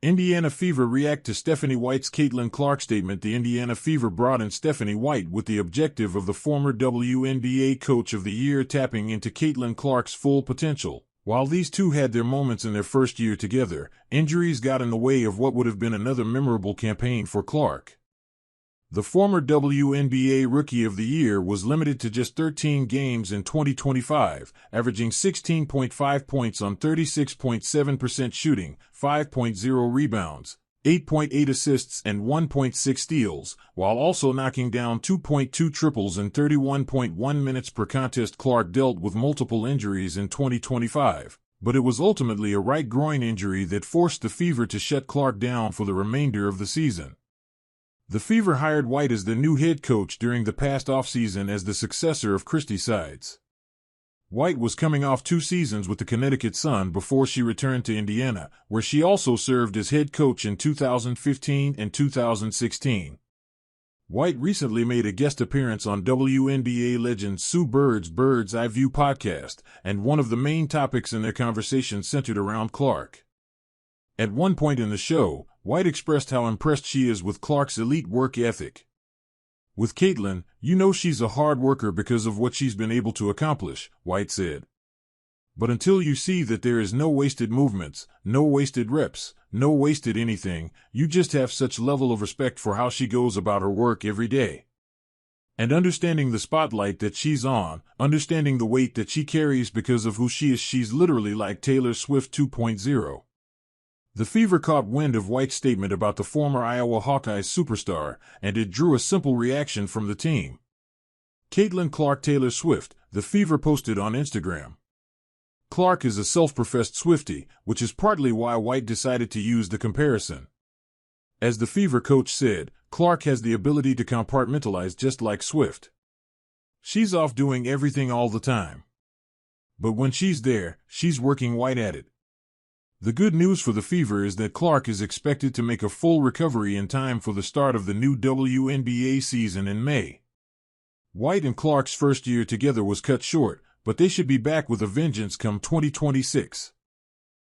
Indiana Fever react to Stephanie White's Caitlin Clark statement. The Indiana Fever brought in Stephanie White with the objective of the former WNBA Coach of the Year tapping into Caitlin Clark's full potential. While these two had their moments in their first year together, injuries got in the way of what would have been another memorable campaign for Clark. The former WNBA Rookie of the Year was limited to just 13 games in 2025, averaging 16.5 points on 36.7% shooting, 5.0 rebounds, 8.8 assists and 1.6 steals, while also knocking down 2.2 triples in 31.1 minutes per contest. Clark dealt with multiple injuries in 2025, but it was ultimately a right groin injury that forced the Fever to shut Clark down for the remainder of the season. The Fever hired White as the new head coach during the past offseason as the successor of Christy Sides. White was coming off 2 seasons with the Connecticut Sun before she returned to Indiana, where she also served as head coach in 2015 and 2016. White recently made a guest appearance on WNBA legend Sue Bird's Bird's Eye View podcast, and one of the main topics in their conversation centered around Clark. At one point in the show, White expressed how impressed she is with Clark's elite work ethic. "With Caitlin, you know she's a hard worker because of what she's been able to accomplish," White said. "But until you see that there is no wasted movements, no wasted reps, no wasted anything, you just have such level of respect for how she goes about her work every day. And understanding the spotlight that she's on, understanding the weight that she carries because of who she is, she's literally like Taylor Swift 2.0. The Fever caught wind of White's statement about the former Iowa Hawkeyes superstar, and it drew a simple reaction from the team. Caitlin Clark Taylor Swift, the Fever posted on Instagram. Clark is a self-professed Swiftie, which is partly why White decided to use the comparison. As the Fever coach said, Clark has the ability to compartmentalize just like Swift. She's off doing everything all the time. But when she's there, she's working. White added. The good news for the Fever is that Clark is expected to make a full recovery in time for the start of the new WNBA season in May. White and Clark's first year together was cut short, but they should be back with a vengeance come 2026.